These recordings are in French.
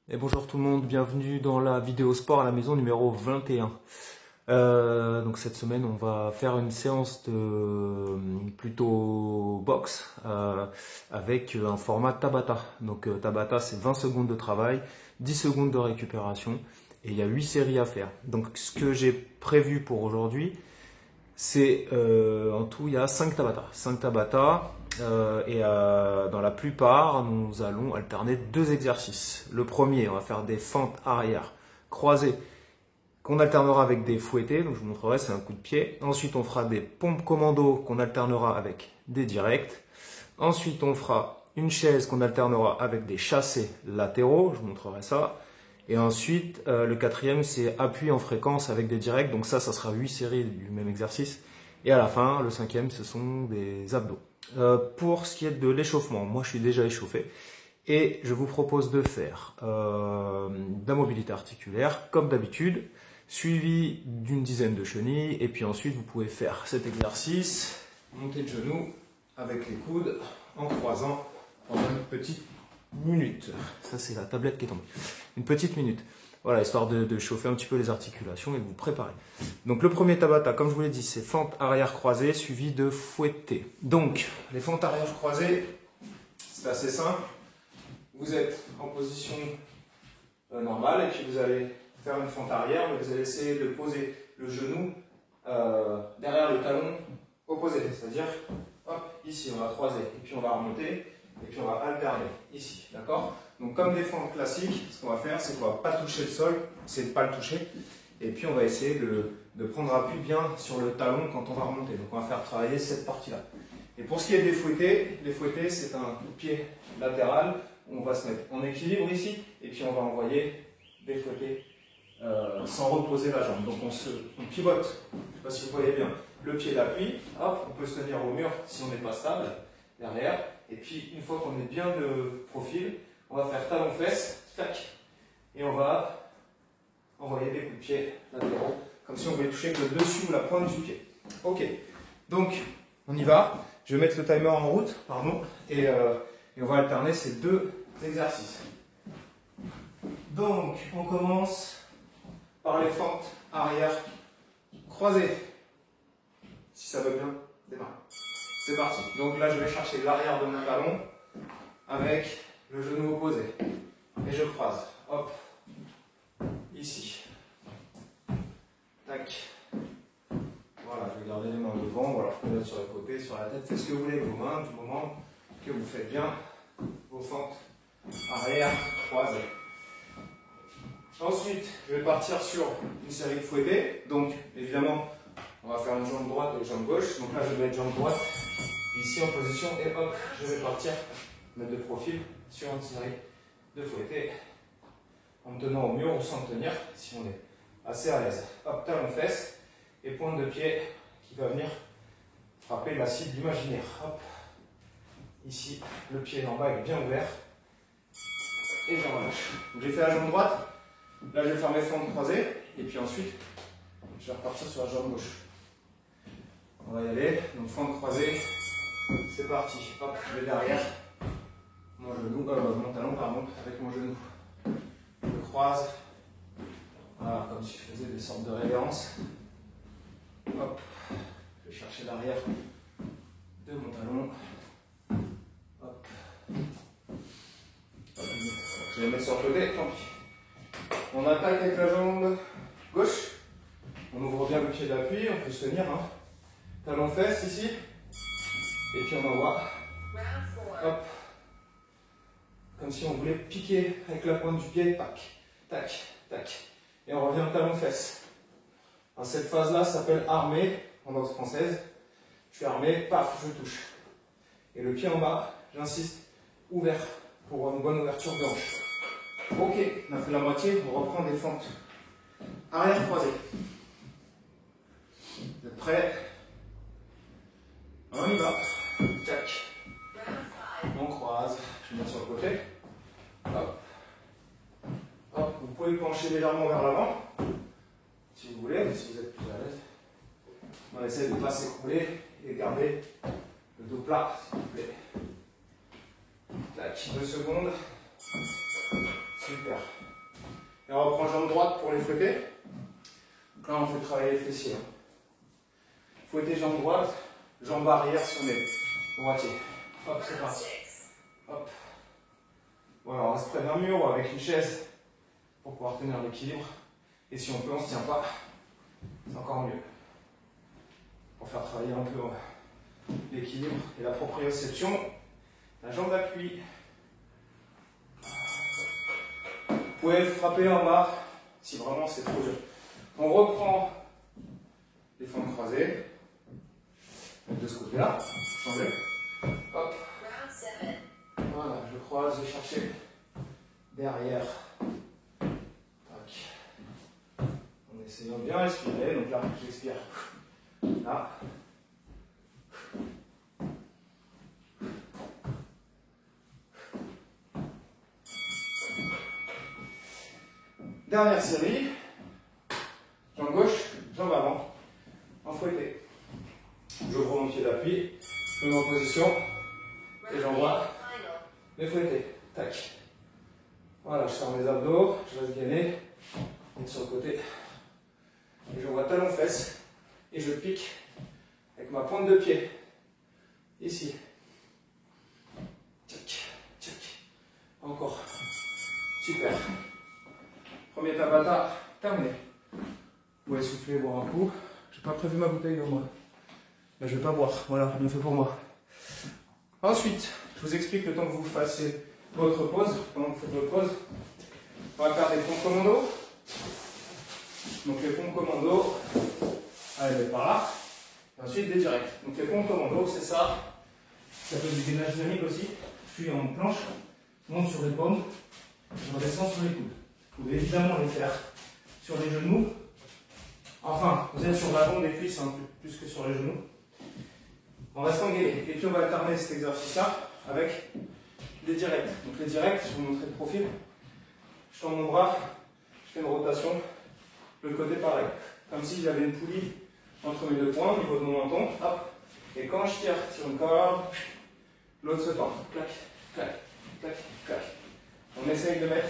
Et bonjour tout le monde, bienvenue dans la vidéo sport à la maison numéro 21. Donc cette semaine on va faire une séance de plutôt boxe avec un format Tabata. Donc Tabata c'est 20 secondes de travail, 10 secondes de récupération et il y a 8 séries à faire. Donc ce que j'ai prévu pour aujourd'hui c'est en tout il y a 5 Tabata. 5 Tabata. Dans la plupart, nous allons alterner deux exercices. Le premier, on va faire des fentes arrière croisées qu'on alternera avec des fouettés. Donc je vous montrerai, c'est un coup de pied. Ensuite, on fera des pompes commando qu'on alternera avec des directs. Ensuite, on fera une chaise qu'on alternera avec des chassés latéraux. Je vous montrerai ça. Et ensuite, le quatrième, c'est appui en fréquence avec des directs. Donc ça sera 8 séries du même exercice. Et à la fin, le cinquième, ce sont des abdos. Pour ce qui est de l'échauffement, moi je suis déjà échauffé et je vous propose de faire de la mobilité articulaire comme d'habitude, suivi d'une dizaine de chenilles et puis ensuite vous pouvez faire cet exercice, montée de genoux avec les coudes en croisant pendant une petite minute. Ça c'est la tablette qui est tombée. Une petite minute. Voilà, histoire de chauffer un petit peu les articulations et de vous préparer. Donc le premier Tabata, comme je vous l'ai dit, c'est fente arrière croisée suivi de fouetté. Donc les fentes arrière croisées, c'est assez simple. Vous êtes en position normale et puis vous allez faire une fente arrière, mais vous allez essayer de poser le genou derrière le talon opposé. C'est-à-dire, hop, ici on va croiser et puis on va remonter et puis on va alterner ici, d'accord? Donc comme des fentes classiques, ce qu'on va faire, c'est qu'on ne va pas toucher le sol, c'est de ne pas le toucher. Et puis on va essayer de prendre appui bien sur le talon quand on va remonter. Donc on va faire travailler cette partie-là. Et pour ce qui est des fouettés c'est un coup de pied latéral. On va se mettre en équilibre ici, et puis on va envoyer des fouettés sans reposer la jambe. Donc on pivote, je ne sais pas si vous voyez bien, le pied d'appui, hop, on peut se tenir au mur si on n'est pas stable, derrière. Et puis une fois qu'on est bien de profil, on va faire talon-fesse, tac, et on va envoyer des coups de pied latéraux, comme si on voulait toucher avec le dessus ou la pointe du pied. Ok, donc on y va. Je vais mettre le timer en route, pardon, et on va alterner ces deux exercices. Donc on commence par les fentes arrière croisées. Si ça veut bien démarrer. C'est parti. Donc là je vais chercher l'arrière de mon talon avec le genou opposé. Et je croise. Hop. Ici. Tac. Voilà, je vais garder les mains devant. Ou alors je peux mettre sur les côtés, sur la tête. Faites ce que vous voulez avec vos mains du moment que vous faites bien vos fentes arrière croisées. Ensuite, je vais partir sur une série de fouettés. Donc, évidemment, on va faire une jambe droite et une jambe gauche. Donc là, je vais mettre jambe droite ici en position et hop, je vais partir, mettre de profil sur une série de fouettés en me tenant au mur ou sans me tenir si on est assez à l'aise. Hop, talon-fesse et pointe de pied qui va venir frapper la cible imaginaire. Hop, ici, le pied en bas est bien ouvert et je relâche. J'ai fait la jambe droite. Là, je vais faire mes fentes croisées et puis ensuite, je vais repartir sur la jambe gauche. On va y aller. Donc, fente croisée, c'est parti. Hop, je vais derrière mon genou, mon talon, pardon, avec mon genou. Je croise. Voilà, comme si je faisais des sortes de révérences. Hop, je vais chercher l'arrière de mon talon. Hop. Je vais mettre sur le côté, tant pis. On attaque avec la jambe gauche. On ouvre bien le pied d'appui, on peut se tenir. Hein. Talon-fesse ici. Et puis on envoie. Hop. Comme si on voulait piquer avec la pointe du pied. Tac, tac, tac. Et on revient talon-fesse. Cette phase-là s'appelle armée en danse française. Je suis armé, paf, je touche. Et le pied en bas, j'insiste, ouvert pour une bonne ouverture de hanche. Ok, on a fait la moitié, on reprend des fentes arrière croisées. Vous êtes prêts? On y va. Tac. On croise. Je vais mettre sur le côté. Hop. Hop. Vous pouvez pencher légèrement vers l'avant, si vous voulez, mais si vous êtes plus à l'aise. On essaie de ne pas s'écrouler et garder le dos plat, s'il vous plaît. Tac, 2 secondes. Super. Super. Et on reprend jambe droite pour les fouetter. Donc là, on fait travailler les fessiers. Fouetter jambe droite, jambe arrière sur les droitiers. Hop, c'est parti. Hop. Voilà, on reste près d'un mur ou avec une chaise pour pouvoir tenir l'équilibre. Et si on peut, on ne se tient pas. C'est encore mieux. Pour faire travailler un peu l'équilibre et la proprioception. La jambe d'appui. Vous pouvez frapper en bas si vraiment c'est trop dur. On reprend les fentes croisées. De ce côté-là. Changer. Hop. Voilà, je croise, je vais chercher derrière. Tac. En essayant de bien respirer. Donc là, j'expire. Là. Dernière série. Jambe gauche, jambe avant. En fouetté. J'ouvre mon pied d'appui. Je me mets en position. Et j'envoie mes fouettés. Tac. Voilà, je sors mes abdos. Je reste gainé. Et sur le côté. Et je vois talon-fesse. Et je pique avec ma pointe de pied. Ici. Tchac, tchac. Encore. Super. Premier tabata terminé. Vous pouvez souffler, boire un coup. J'ai pas prévu ma bouteille de moi. Mais je vais pas boire. Voilà, bien fait pour moi. Ensuite, je vous explique le temps que vous fassiez votre pause. Pendant que vous faites votre pause, on va faire des pompes commando. Donc les pompes commando, allez par là. Et ensuite des directs. Donc les pompes commando, c'est ça. Ça fait du gainage dynamique aussi. Je suis en planche, je monte sur les paumes, je redescends sur les coudes. Vous pouvez évidemment les faire sur les genoux. Enfin, vous êtes sur l'avant des cuisses, hein, plus que sur les genoux. On reste en gainé. Et puis on va alterner cet exercice-là avec les directs. Donc les directs, je vais vous montrer le profil. Je tends mon bras, je fais une rotation. Le côté pareil. Comme si j'avais une poulie entre mes deux poings au niveau de mon menton. Hop. Et quand je tire sur une corde, l'autre se tend. Clac, clac, clac, clac. On essaye de mettre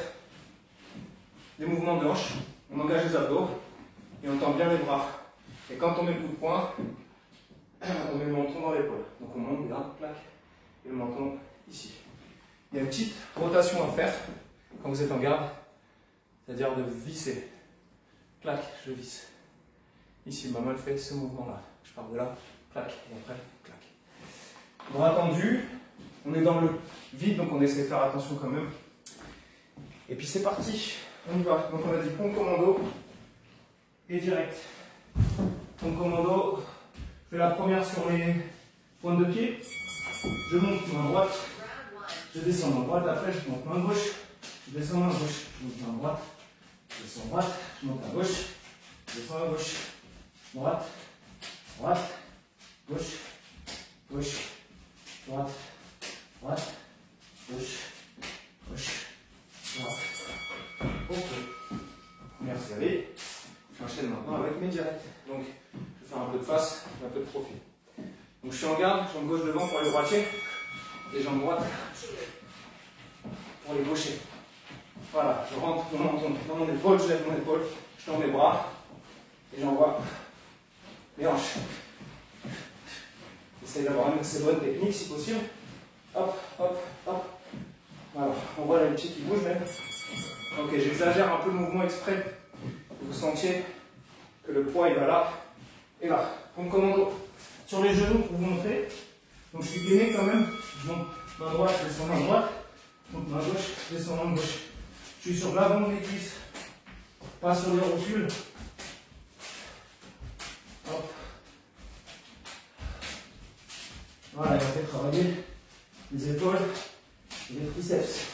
des mouvements de hanche. On engage les abdos et on tend bien les bras. Et quand on met le coup de poing, on met le menton dans l'épaule. Donc on monte bien, clac, et le menton ici. Il y a une petite rotation à faire quand vous êtes en garde, c'est-à-dire de visser. Clac, je visse. Ici, ma main fait ce mouvement-là. Je pars de là, clac, et après, clac. Bras tendu, on est dans le vide, donc on essaie de faire attention quand même. Et puis c'est parti, on y va. Donc on a dit pompe commando et direct. Pompe commando, je fais la première sur les pointes de pied. Je monte main droite, je descends main droite, après je monte main gauche, je descends main gauche, je monte main droite, je descends droite, je monte à gauche, je descends à gauche, droite, droite, gauche, gauche, droite, droite, gauche, gauche, droite. Ok. Première série. J'enchaîne maintenant avec mes directs. Donc, je vais faire un peu de face et un peu de profil. Donc, je suis en garde, jambe gauche devant pour les droitiers et jambe droite pour les gauchers. Voilà, je rentre mon menton dans mon épaule, je lève mon épaule, je tends mes bras et j'envoie les hanches. Essayez d'avoir une assez bonne technique si possible. Hop, hop, hop. Voilà, on voit les pieds qui bougent même. Ok, j'exagère un peu le mouvement exprès. Que vous sentiez que le poids il va là et là. Pompe commando sur les genoux pour vous montrer. Donc je suis gainé quand même. Je monte main droite, je descends main droite. Je monte main gauche, je descends main gauche. Je suis sur l'avant des cuisses, pas sur les rotules. Hop. Voilà, il va faire travailler les épaules et les triceps.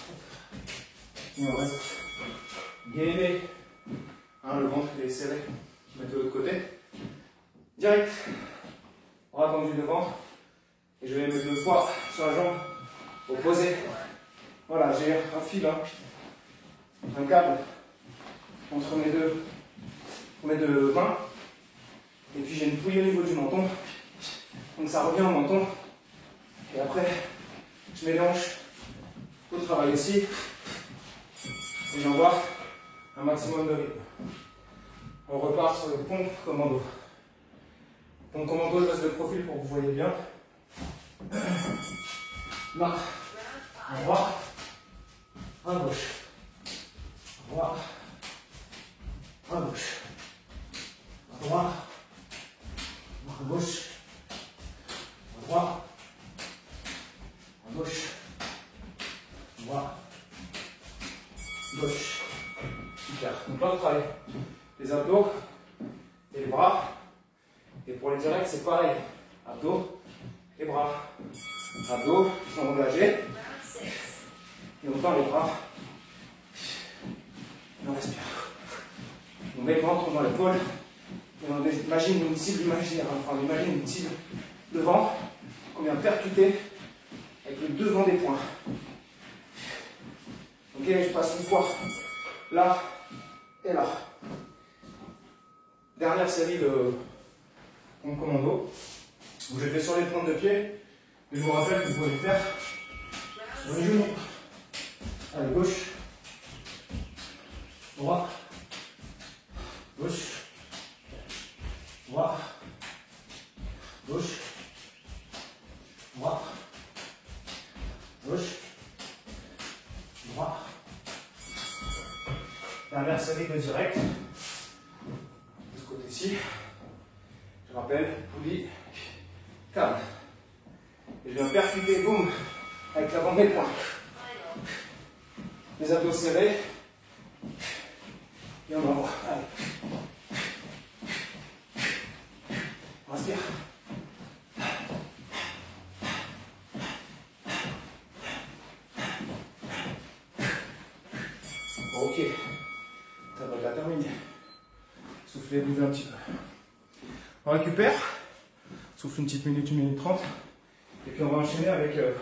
Et on reste gainé. Hein, le ventre il est serré. Je mets de l'autre côté. Direct. Bras tendu devant. Et je vais mettre le poids sur la jambe opposée. Voilà, j'ai un fil, hein, un câble entre mes deux mains. Et puis j'ai une poulie au niveau du menton. Donc ça revient au menton. Et après, je mets les hanches au travail ici. Et j'envoie un maximum de rythme. On repart sur le pompe commando. Pompe commando, je reste de profil pour que vous voyez bien. Là, à droite, à gauche. À droite, à gauche. À droite, à gauche. À droite, à gauche. À droite, gauche. Super. Donc là, on travaille les abdos et les bras. Et pour les directs, c'est pareil. Abdos et bras. Abdos qui sont engagés. Et on tend les bras. Et on respire. On met le ventre dans l'épaule. Et on imagine une cible imaginaire. Enfin, on imagine une cible devant qu'on vient percuter avec le devant des poings. Ok, je passe une fois là et là. Dernière série de pompe commando où je fais sur les pointes de pied. Et je vous rappelle que vous pouvez le faire sur les genoux. Allez, gauche, droite, gauche, droite, gauche, droite, gauche, droite. Dernière série de direct. De ce côté-ci. Je rappelle, poulie, calme. Et je viens percuter, boum, avec l'avant des poings. Les abdos serrés. Et on envoie. Allez. On respire. Ok. Ça va déjà terminer. Soufflez, bougez un petit peu. On récupère. Souffle une petite minute, 1 minute 30. Et puis on va enchaîner avec le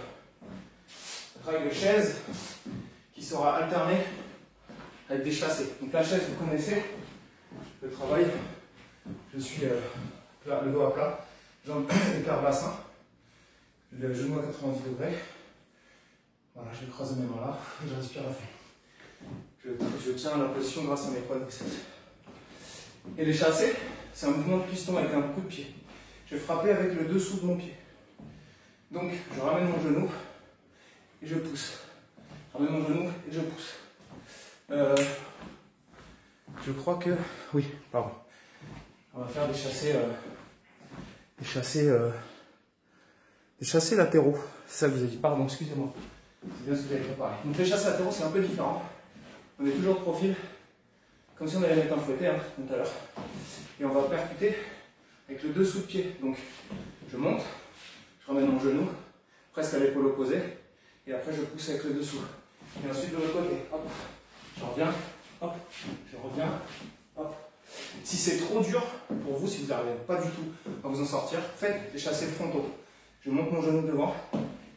travail de chaise qui sera alterné avec des chassés. Donc la chaise, vous connaissez le travail. Je suis plat, le dos à plat, jambes écart bassin, le genou à 90 degrés. Voilà, je croise mes mains là, je respire à fond. Je tiens la position grâce à mes quadriceps. Et les chassés, c'est un mouvement de piston avec un coup de pied. Je vais frapper avec le dessous de mon pied. Donc, je ramène mon genou et je pousse. Je ramène mon genou et je pousse. Je crois que... Oui, pardon. On va faire des chassés latéraux. C'est ça que je vous ai dit. Pardon, excusez-moi. C'est bien ce que j'avais préparé. Donc les chassés latéraux, c'est un peu différent. On est toujours de profil, comme si on allait mettre un fouetté tout à l'heure. Et on va percuter avec le dessous de pied. Donc, je monte, je ramène mon genou, presque à l'épaule opposée, et après je pousse avec le dessous. Et ensuite de l'autre côté, hop, je reviens, hop, je reviens, hop. Si c'est trop dur pour vous, si vous n'arrivez pas du tout à vous en sortir, faites des chassés frontaux. Je monte mon genou devant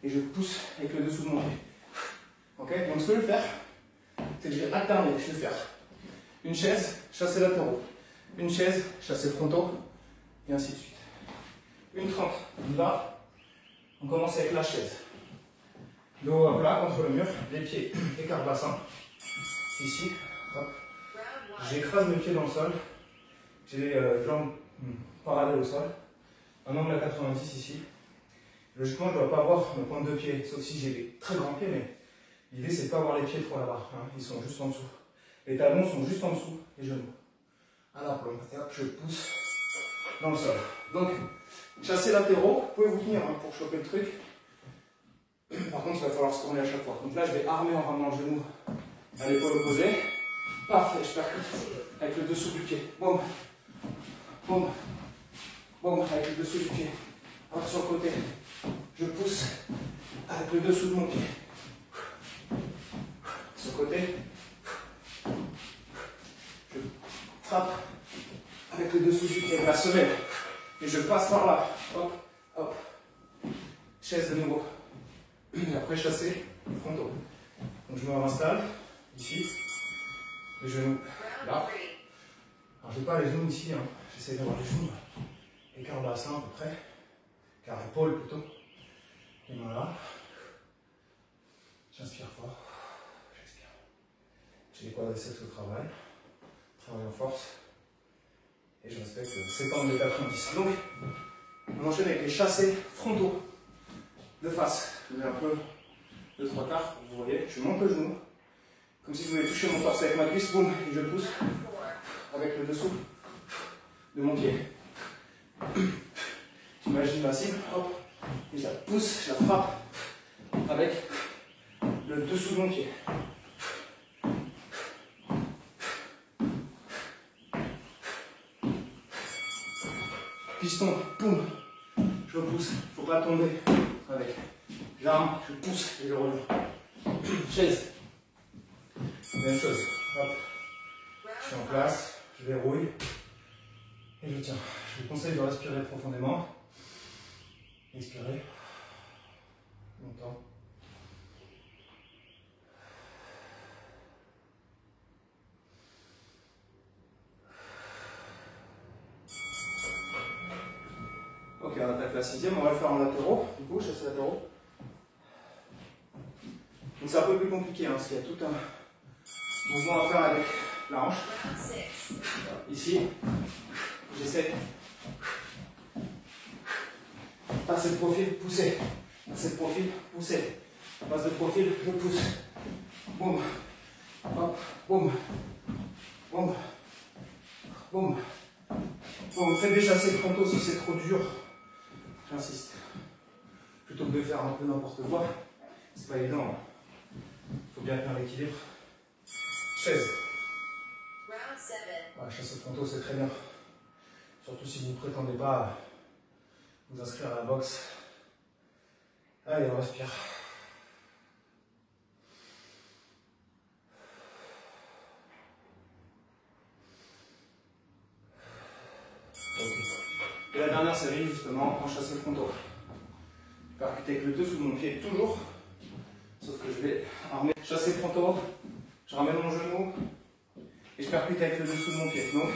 et je pousse avec le dessous de mon pied. Ok? Donc ce que je vais faire, c'est que je vais alterner. Je vais faire une chaise, chassés latéraux, une chaise, chassés frontaux, et ainsi de suite. Une 30, on y va. On commence avec la chaise. Dos à plat contre le mur, les pieds écart bassin. Ici, hop. J'écrase mes pieds dans le sol. J'ai les jambes parallèles au sol. Un angle à 90 ici. Logiquement, je ne dois pas avoir mon pointe de pied, sauf si j'ai des très grands pieds, mais l'idée c'est de ne pas avoir les pieds trop là-bas. Hein. Ils sont juste en dessous. Les talons sont juste en dessous, les genoux. À la plombe. Et hop, je pousse dans le sol. Donc, chassés latéraux, vous pouvez vous tenir pour choper le truc. Par contre, il va falloir se tourner à chaque fois. Donc là, je vais armer en ramenant le genou à l'épaule opposée. Paf, et je percute avec le dessous du pied. Boum, boum, boum, avec le dessous du pied. Hop, sur le côté. Je pousse avec le dessous de mon pied. Sur le côté. Je frappe avec le dessous du pied, la semelle. Et je passe par là. Hop, hop. Chaise de nouveau. Et après, chasser frontaux. Donc je me réinstalle ici. Les genoux là. Alors je n'ai pas les genoux ici. Hein. J'essaie d'avoir les genoux écart bassin à peu près. Car épaule plutôt. Et voilà. J'inspire fort. J'expire. J'ai les quadriceps au travail. Travail en force. Et je respecte 7 ans de 90. Donc, on enchaîne avec les chassés frontaux de face. Je mets un peu de 3/4, vous voyez, je monte le genou. Comme si je voulais toucher mon torse avec ma cuisse, boum, et je pousse avec le dessous de mon pied. J'imagine ma cible, hop, et je la pousse, je la frappe avec le dessous de mon pied. Piston, boum, je pousse, il ne faut pas tomber avec l'arme, je pousse et je reviens. Chaise, même chose, hop, je suis en place, je verrouille et je tiens. Je vous conseille de respirer profondément, expirez, longtemps. Ok, on attaque la 6e, on va le faire en latéraux, du coup, chasse latéraux. Donc c'est un peu plus compliqué, hein, parce qu'il y a tout un mouvement à faire avec la hanche. Ici, j'essaie passer de profil, pousser. Passer de profil, pousser. Passe de profil, je pousse. Boum. Hop, boum. Boum. Boum. Boum. Faites des chassés frontaux si c'est trop dur. J'insiste. Plutôt que de faire un peu n'importe quoi, c'est pas évident. Il faut bien tenir l'équilibre. Chaise. Ouais, chassé frontaux, c'est très bien. Surtout si vous ne prétendez pas vous inscrire à la boxe. Allez, on respire. Okay. Et la dernière série, justement, en chassé frontaux. Percuter avec le dessous de mon pied, toujours. Sauf que je vais armer chassé frontaux. Je ramène mon genou et je percute avec le dessous de mon pied. Donc,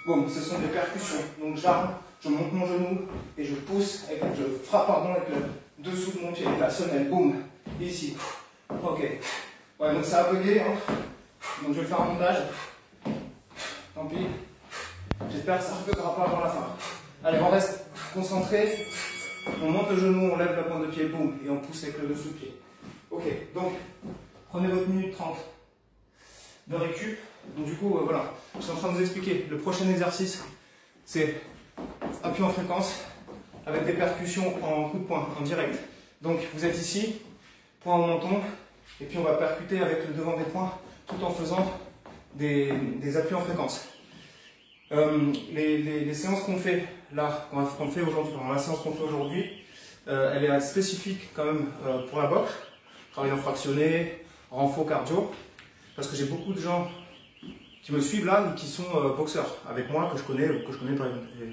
boum, ce sont des percussions. Donc, j'arme, je monte mon genou et je pousse, je frappe avec le dessous de mon pied. La semelle, boum, ici. Ok. Ouais, donc ça a bugué. Hein. Donc, je vais faire un montage. Tant pis. J'espère que ça ne rebuguera pas avant la fin. Allez, on reste concentré. On monte le genou, on lève la pointe de pied, boum, et on pousse avec le dessous de pied. Ok, donc, prenez votre minute 30 de récup. Donc du coup, voilà, je suis en train de vous expliquer. Le prochain exercice, c'est appui en fréquence avec des percussions en coup de poing, en direct. Donc vous êtes ici, point au menton, et puis on va percuter avec le devant des poings tout en faisant des appuis en fréquence. Les séances qu'on fait là, qu'on fait aujourd'hui, la séance qu'on fait aujourd'hui, elle est spécifique quand même pour la boxe, travail en fractionné, renfort cardio, parce que j'ai beaucoup de gens qui me suivent là et qui sont boxeurs avec moi, que je connais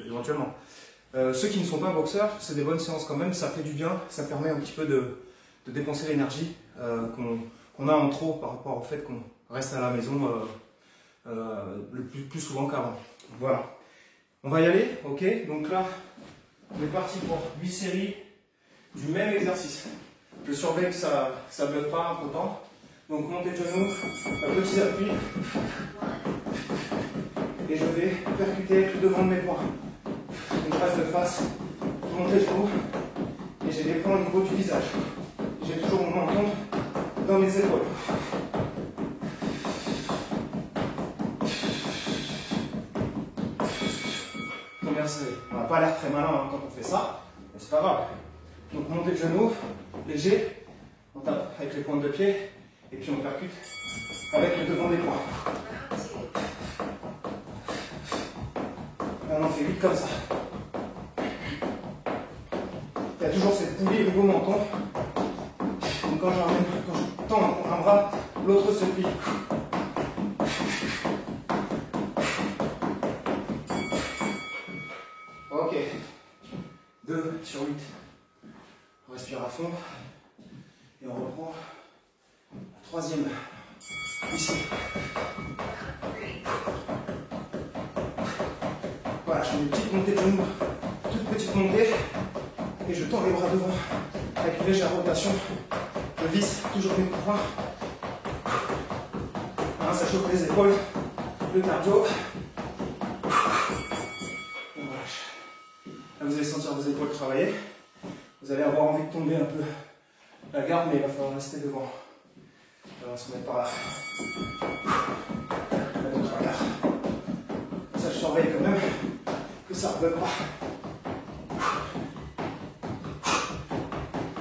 éventuellement. Ceux qui ne sont pas boxeurs, c'est des bonnes séances quand même, ça fait du bien, ça permet un petit peu de dépenser l'énergie qu'on a en trop par rapport au fait qu'on reste à la maison le plus souvent qu'avant. Voilà. On va y aller, ok? Donc là, on est parti pour 8 séries du même exercice. Je surveille que ça ne bloque pas entre temps. Donc montée de genou, petit appui. Et je vais percuter avec le devant de mes poings. Donc je passe de face, je monte les genoux et j'ai des points au niveau du visage. J'ai toujours mon menton dans mes épaules. On n'a pas l'air très malin hein, quand on fait ça, mais c'est pas grave. Donc montée de genou, léger, on tape avec les pointes de pied et puis on percute avec le devant des poings. On en fait 8 comme ça. Il y a toujours cette poulie au menton. Donc quand je tends un bras, l'autre se plie. Ok. 2 sur 8. On respire à fond. Et on reprend la troisième. Ici. Voilà, je fais une petite montée de genoux, toute petite montée, et je tends les bras devant avec une légère rotation. Je visse toujours mes points. 1, Hein, ça chauffe les épaules, le cardio. On relâche. Là, vous allez sentir vos épaules travailler. Vous allez avoir envie de tomber un peu la garde, mais il va falloir rester devant. On va se mettre par là. La 2, 3, 4. Ça, je surveille quand même que ça ne rebelle pas.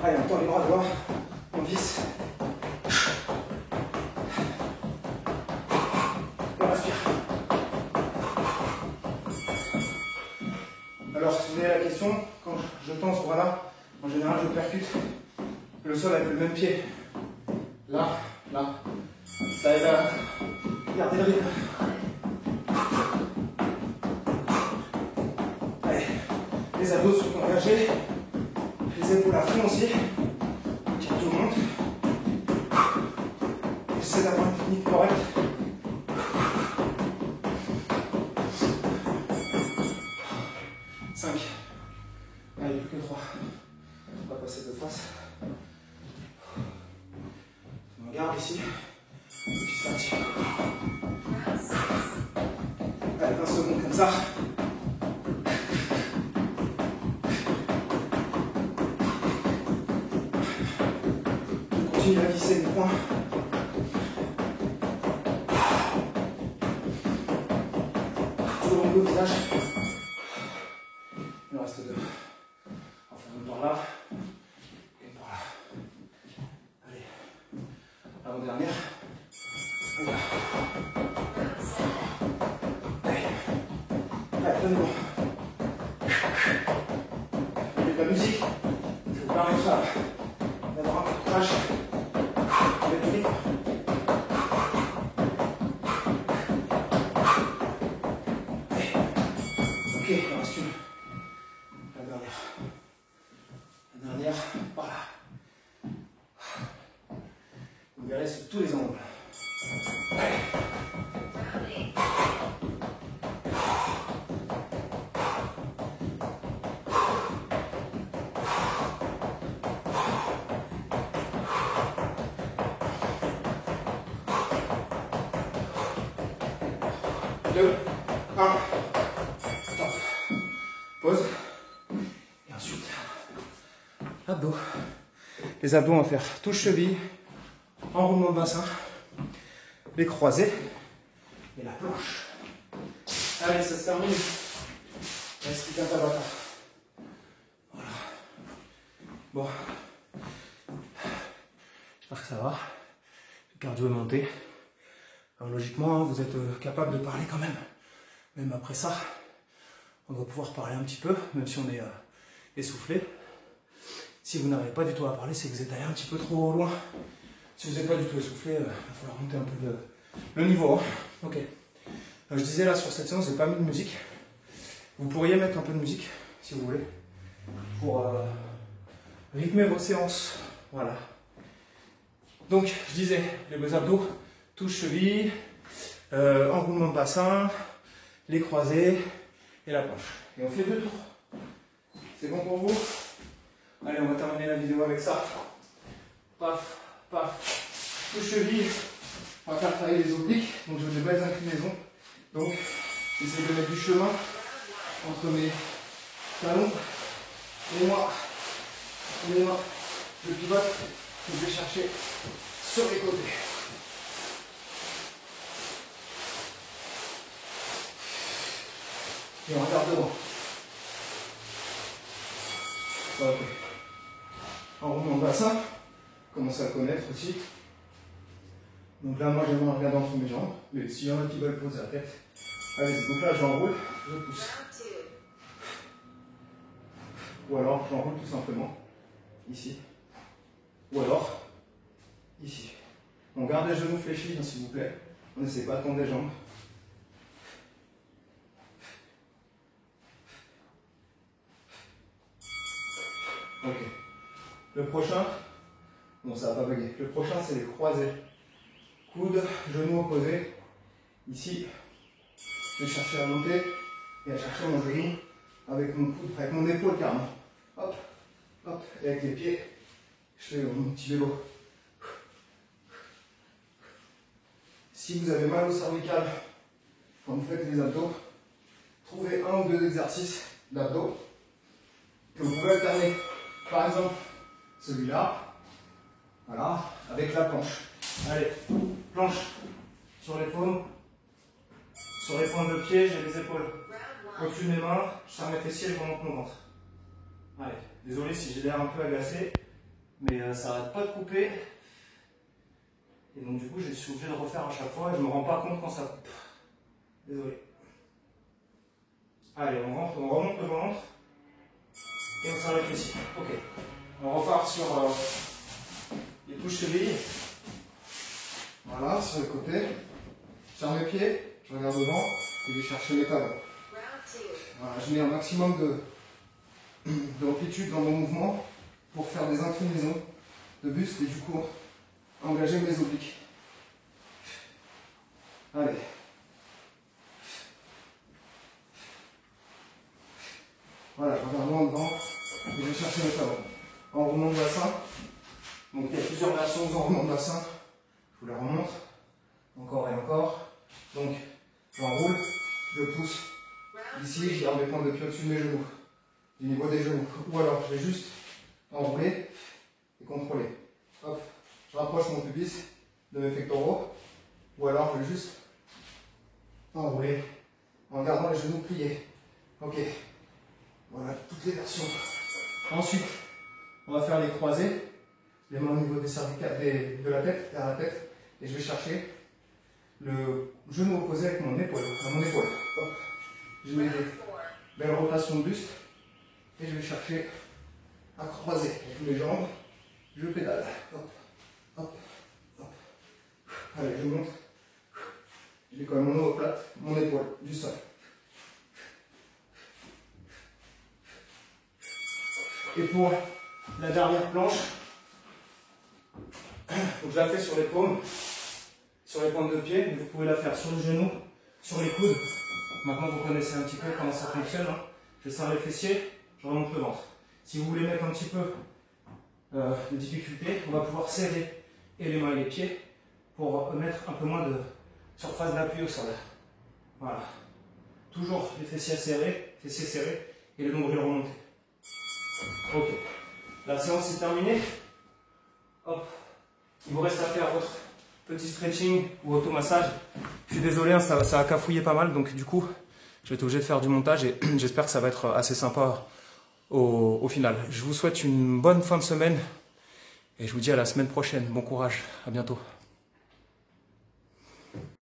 Allez, on tend les bras devant. On visse. On respire. Alors, si vous avez la question, quand je tends ce bras-là, en général, je percute le sol avec le même pied. Là, là. Ça aide à garder le rythme. Allez, les abdos sont engagés, les épaules à fond aussi. Tiens, tout le monde. J'essaie d'avoir une technique correcte. Allez, plus que 3. On va passer de face. On garde ici. Petit starting. Allez, 20 secondes comme ça. Je continue à visser mes points. Toujours au niveau visage. Il en reste 2. On va faire une par là. Une par là. Allez. Avant-dernière. Voilà. Allez. Allez, donnez-moi. Avec la musique, ça vous permettra d'avoir un peu de courage. Avec du rythme. Allez. Ok, il en reste une. La dernière. La dernière, voilà. Vous verrez sur tous les angles. Allez. Deux, un, top. Pause. Et ensuite, abdos. Les abdos, on va faire touche cheville, enroulement de bassin, les croisés et la planche. Allez, ça se termine. Reste qu'un tabata. Voilà. Bon. J'espère que ça va. Le cardio est monté. Alors logiquement, vous êtes capable de parler quand même. Même après ça, on doit pouvoir parler un petit peu, même si on est essoufflé. Si vous n'arrivez pas du tout à parler, c'est que vous êtes allé un petit peu trop loin. Si vous n'êtes pas du tout essoufflé, il va falloir monter un peu le niveau. Hein. Ok. Je disais là, sur cette séance, je n'ai pas mis de musique. Vous pourriez mettre un peu de musique, si vous voulez, pour rythmer vos séances. Voilà. Donc, je disais, les abdos, touche cheville, enroulement de bassin, les croisés et la planche. Et on fait 2 tours. C'est bon pour vous? Allez, on va terminer la vidéo avec ça. Paf, paf. Touche cheville. On va faire travailler les obliques. Donc, j'ai des belles inclinaisons. Donc, j'essaie de mettre du chemin entre mes talons et moi. Je pivote. Je vais chercher sur les côtés. Et on regarde devant. Ok. Enroulement de bassin. Commencez à connaître aussi. Donc là, moi, j'aimerais regarder entre mes jambes. Mais s'il y en a qui veulent poser la tête, allez-y. Donc là, j'enroule, je pousse. Ou alors, j'enroule tout simplement. Ici. Ou alors, ici. On garde les genoux fléchis, hein, s'il vous plaît. On n'essaie pas de tendre les jambes. Ok. Le prochain, non, ça va pas bugger. Le prochain, c'est les croisés. Coude, genou opposé. Ici, je vais chercher à monter et à chercher mon genou avec mon coude, avec mon épaule carrément. Hop, hop, et avec les pieds, je fais mon petit vélo. Si vous avez mal au cervical quand vous faites les abdos, trouvez un ou deux exercices d'abdos que vous pouvez alterner. Par exemple, celui-là, voilà, avec la planche. Allez, planche sur les paumes, sur les pointes de pied, j'ai les épaules au-dessus de mes mains, je serre mes fessiers, je remonte mon ventre. Allez, désolé si j'ai l'air un peu agacé, mais ça n'arrête pas de couper. Et donc du coup, je suis obligé de refaire à chaque fois et je ne me rends pas compte quand ça coupe. Désolé. Allez, on remonte le ventre et on serre les fessiers. Ok. On repart sur les touches-chevilles. Voilà, sur les côtés. Je serre mes pieds, je regarde devant et je vais chercher mes talons. Voilà, je mets un maximum d'amplitude dans mon mouvement pour faire des inclinaisons de buste et du coup engager mes obliques. Allez. Voilà, je regarde loin devant et je vais chercher mes talons. Enroulement de bassin. Donc il y a plusieurs versions d'enroulement de bassin. Je vous les remontre. Encore et encore. Donc j'enroule, je pousse. Ici, je garde mes pointes de pied au-dessus de mes genoux, du niveau des genoux. Ou alors je vais juste enrouler et contrôler. Hop, je rapproche mon pubis de mes pectoraux. Ou alors je vais juste enrouler en gardant les genoux pliés. Ok, voilà toutes les versions. Ensuite, on va faire les croisés, les mains au niveau des cervicales, de la tête, vers la tête, et je vais chercher le genou opposé avec mon épaule, à mon épaule. Hop. Je mets des belles rotations de buste et je vais chercher à croiser avec mes jambes. Je pédale. Hop, hop, hop. Allez, je monte. Je décolle mon omoplate, mon épaule du sol. Et pour la dernière planche, donc je la fais sur les paumes, sur les pointes de pied, mais vous pouvez la faire sur le genou, sur les coudes. Maintenant vous connaissez un petit peu comment ça fonctionne. Hein. Je serre les fessiers, je remonte le ventre. Si vous voulez mettre un petit peu de difficulté, on va pouvoir serrer et les mains et les pieds pour mettre un peu moins de surface d'appui au sol. Voilà. Toujours les fessiers serrés et les nombrils remontés. Ok. La séance est terminée. Hop. Il vous reste à faire votre petit stretching ou automassage. Je suis désolé, hein, ça a cafouillé pas mal, donc du coup, je vais être obligé de faire du montage et j'espère que ça va être assez sympa au final. Je vous souhaite une bonne fin de semaine et je vous dis à la semaine prochaine. Bon courage, à bientôt.